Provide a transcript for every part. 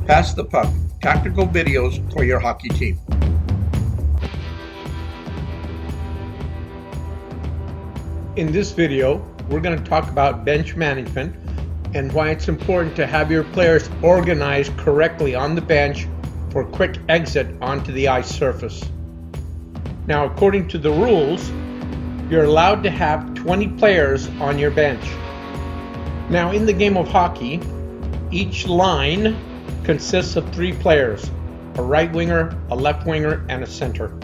Pass the Puck, tactical videos for your hockey team. In this video, we're going to talk about bench management and why it's important to have your players organized correctly on the bench for quick exit onto the ice surface. Now, according to the rules, you're allowed to have 20 players on your bench. Now, in the game of hockey, each line consists of 3 players, a right winger, a left winger, and a center,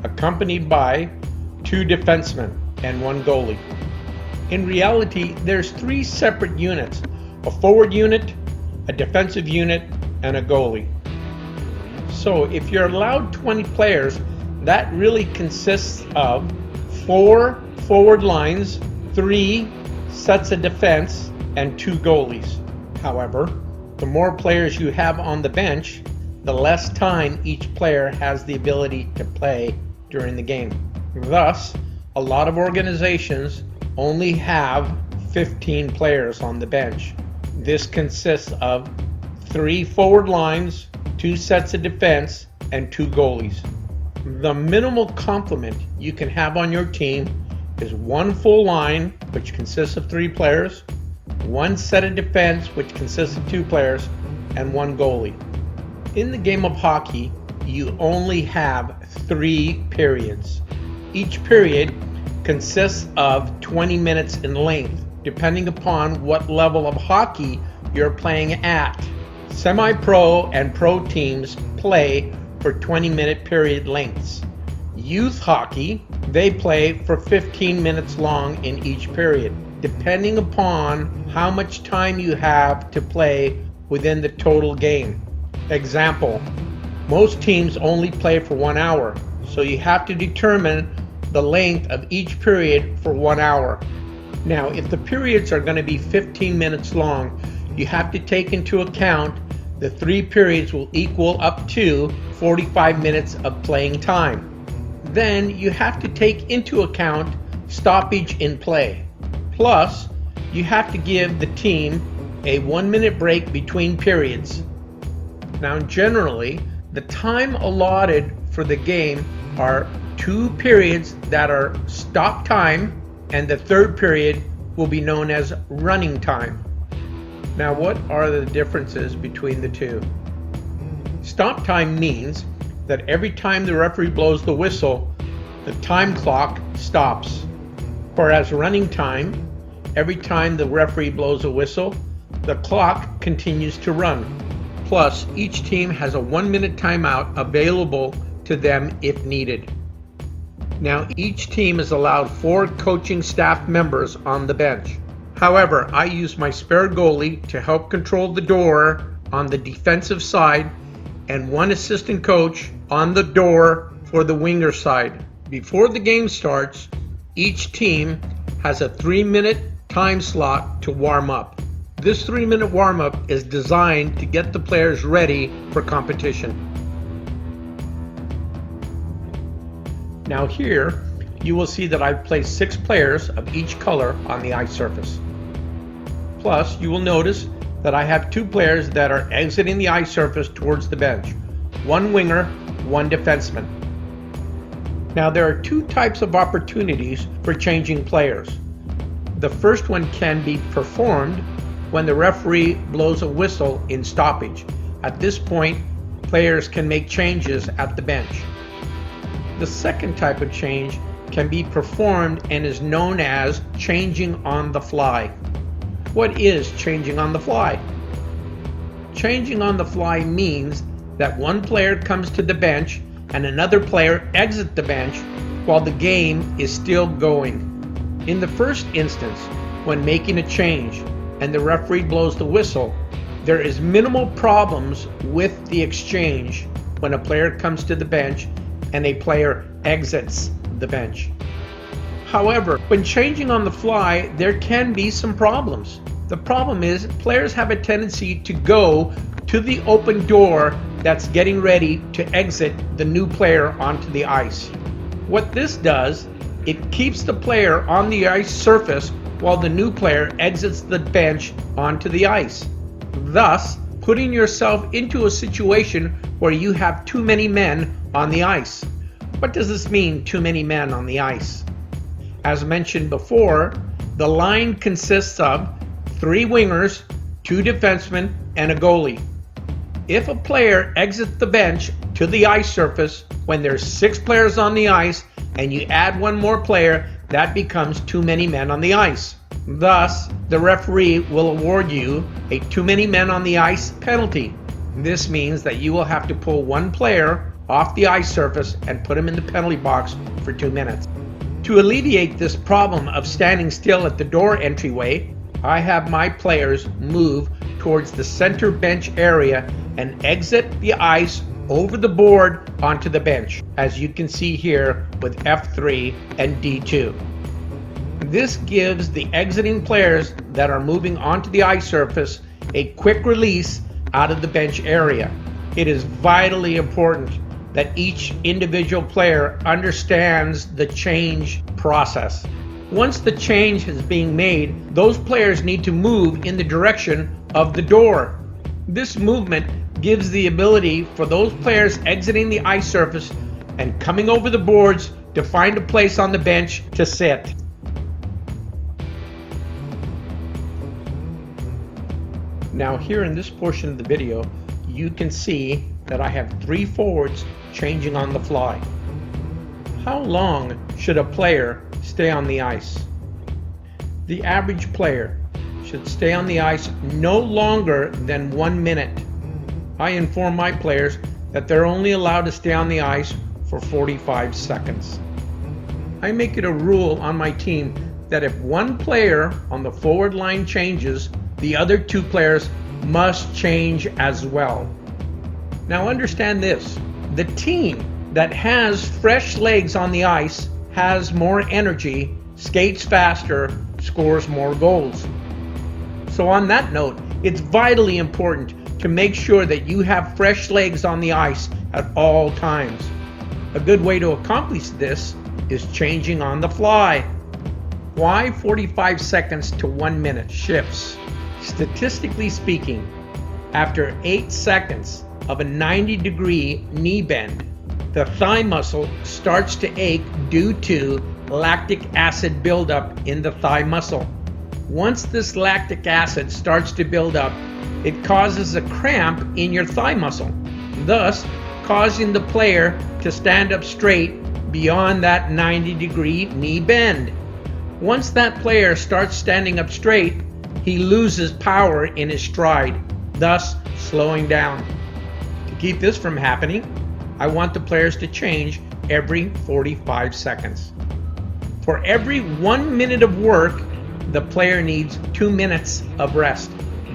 accompanied by 2 defensemen and 1 goalie. In reality, there's 3 separate units, a forward unit, a defensive unit, and a goalie. So if you're allowed 20 players, that really consists of 4 forward lines, 3 sets of defense, and 2 goalies. However, the more players you have on the bench, the less time each player has the ability to play during the game. Thus, a lot of organizations only have 15 players on the bench. This consists of 3 forward lines, 2 sets of defense, and 2 goalies. The minimal complement you can have on your team is 1 full line, which consists of 3 players, 1 set of defense, which consists of 2 players, and 1 goalie. In the game of hockey, you only have 3 periods. Each period consists of 20 minutes in length, depending upon what level of hockey you're playing at. Semi-pro and pro teams play for 20-minute period lengths. Youth hockey, they play for 15 minutes long in each period, depending upon how much time you have to play within the total game. Example, most teams only play for 1 hour, so you have to determine the length of each period for 1 hour. Now, if the periods are going to be 15 minutes long, you have to take into account the 3 periods will equal up to 45 minutes of playing time. Then you have to take into account stoppage in play. Plus, you have to give the team a 1-minute break between periods. Now, generally, the time allotted for the game are 2 periods that are stop time, and the 3rd period will be known as running time. Now, what are the differences between the two? Stop time means that every time the referee blows the whistle, the time clock stops. Whereas running time, every time the referee blows a whistle, the clock continues to run. Plus, each team has a 1-minute timeout available to them if needed. Now, each team is allowed 4 coaching staff members on the bench. However, I use my spare goalie to help control the door on the defensive side and 1 assistant coach on the door for the winger side. Before the game starts, each team has a 3-minute time slot to warm up. This 3-minute warm-up is designed to get the players ready for competition. Now here, you will see that I've placed 6 players of each color on the ice surface. Plus, you will notice that I have 2 players that are exiting the ice surface towards the bench. 1 winger, 1 defenseman. Now there are 2 types of opportunities for changing players. The first one can be performed when the referee blows a whistle in stoppage. At this point, players can make changes at the bench. The second type of change can be performed and is known as changing on the fly. What is changing on the fly? Changing on the fly means that 1 player comes to the bench and another player exits the bench while the game is still going. In the first instance, when making a change and the referee blows the whistle, there is minimal problems with the exchange when a player comes to the bench and a player exits the bench. However, when changing on the fly, there can be some problems. The problem is players have a tendency to go to the open door that's getting ready to exit the new player onto the ice. What this does, it keeps the player on the ice surface while the new player exits the bench onto the ice. Thus, putting yourself into a situation where you have too many men on the ice. What does this mean, too many men on the ice? As mentioned before, the line consists of 3 wingers, 2 defensemen, and a goalie. If a player exits the bench to the ice surface when there's 6 players on the ice and you add 1 more player, that becomes too many men on the ice. Thus, the referee will award you a too many men on the ice penalty. This means that you will have to pull 1 player off the ice surface and put him in the penalty box for 2 minutes. To alleviate this problem of standing still at the door entryway, I have my players move towards the center bench area and exit the ice over the board onto the bench, as you can see here with F3 and D2. This gives the exiting players that are moving onto the ice surface a quick release out of the bench area. It is vitally important that each individual player understands the change process. Once the change is being made, those players need to move in the direction of the door. This movement gives the ability for those players exiting the ice surface and coming over the boards to find a place on the bench to sit. Now here in this portion of the video, you can see that I have 3 forwards changing on the fly. How long should a player stay on the ice? The average player should stay on the ice no longer than 1 minute. I inform my players that they're only allowed to stay on the ice for 45 seconds. I make it a rule on my team that if 1 player on the forward line changes, the other 2 players must change as well. Now understand this, the team that has fresh legs on the ice has more energy, skates faster, scores more goals. So on that note, it's vitally important to make sure that you have fresh legs on the ice at all times. A good way to accomplish this is changing on the fly. Why 45 seconds to 1 minute shifts? Statistically speaking, after 8 seconds of a 90-degree knee bend, the thigh muscle starts to ache due to lactic acid buildup in the thigh muscle. Once this lactic acid starts to build up, it causes a cramp in your thigh muscle, thus causing the player to stand up straight beyond that 90-degree knee bend. Once that player starts standing up straight, he loses power in his stride, thus slowing down. To keep this from happening, I want the players to change every 45 seconds. For every 1 minute of work, the player needs 2 minutes of rest.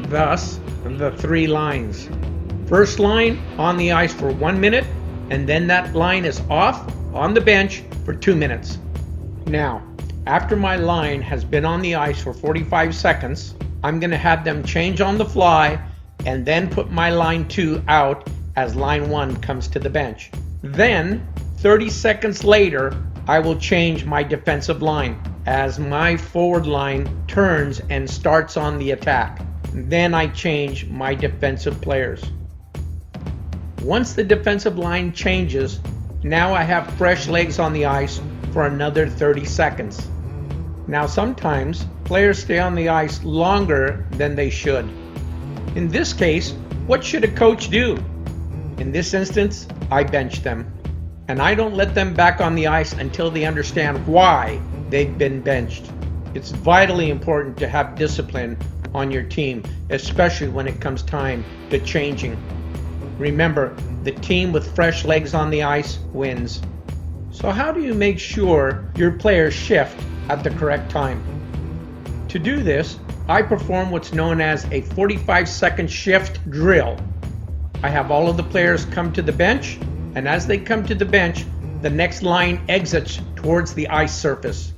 Thus, the 3 lines. First line on the ice for 1 minute, and then that line is off on the bench for 2 minutes. Now, after my line has been on the ice for 45 seconds, I'm going to have them change on the fly and then put my line 2 out as line 1 comes to the bench. Then, 30 seconds later, I will change my defensive line as my forward line turns and starts on the attack. Then I change my defensive players. Once the defensive line changes, now I have fresh legs on the ice for another 30 seconds. Now sometimes players stay on the ice longer than they should. In this case, what should a coach do? In this instance, I bench them. And I don't let them back on the ice until they understand why they've been benched. It's vitally important to have discipline on your team, especially when it comes time to changing. Remember, the team with fresh legs on the ice wins. So how do you make sure your players shift at the correct time? To do this, I perform what's known as a 45-second shift drill. I have all of the players come to the bench, and as they come to the bench, the next line exits towards the ice surface.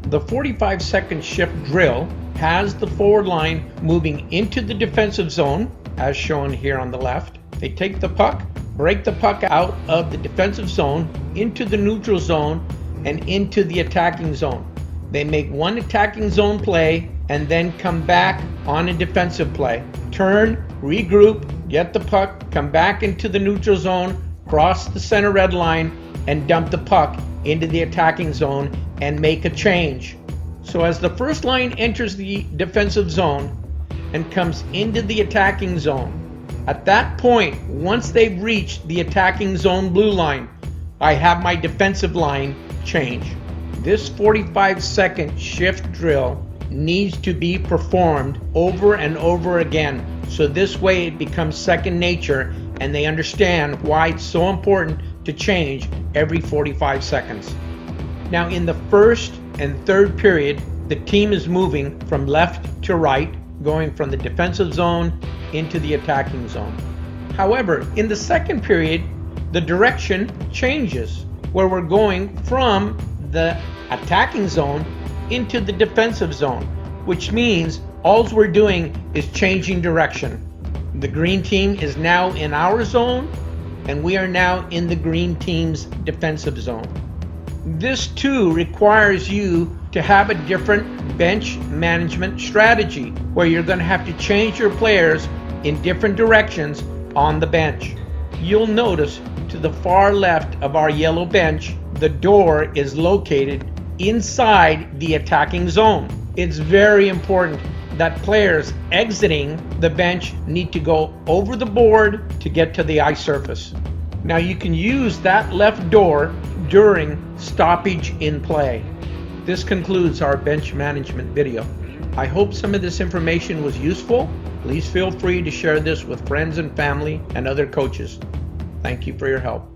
The 45-second shift drill has the forward line moving into the defensive zone, as shown here on the left. They take the puck, break the puck out of the defensive zone into the neutral zone and into the attacking zone. They make one attacking zone play and then come back on a defensive play. Turn, regroup, get the puck, come back into the neutral zone, cross the center red line, and dump the puck into the attacking zone and make a change. So as the first line enters the defensive zone and comes into the attacking zone, at that point, once they've reached the attacking zone blue line, I have my defensive line change. This 45-second shift drill needs to be performed over and over again, so this way it becomes second nature and they understand why it's so important to change every 45 seconds. Now in the first and third period, the team is moving from left to right, going from the defensive zone into the attacking zone. However, in the second period, the direction changes, where we're going from the attacking zone into the defensive zone, which means all we're doing is changing direction. The green team is now in our zone, and we are now in the green team's defensive zone. This too requires you to have a different bench management strategy, where you're going to have to change your players in different directions on the bench. You'll notice to the far left of our yellow bench, the door is located inside the attacking zone. It's very important that players exiting the bench need to go over the board to get to the ice surface. Now you can use that left door during stoppage in play. This concludes our bench management video. I hope some of this information was useful. Please feel free to share this with friends and family and other coaches. Thank you for your help.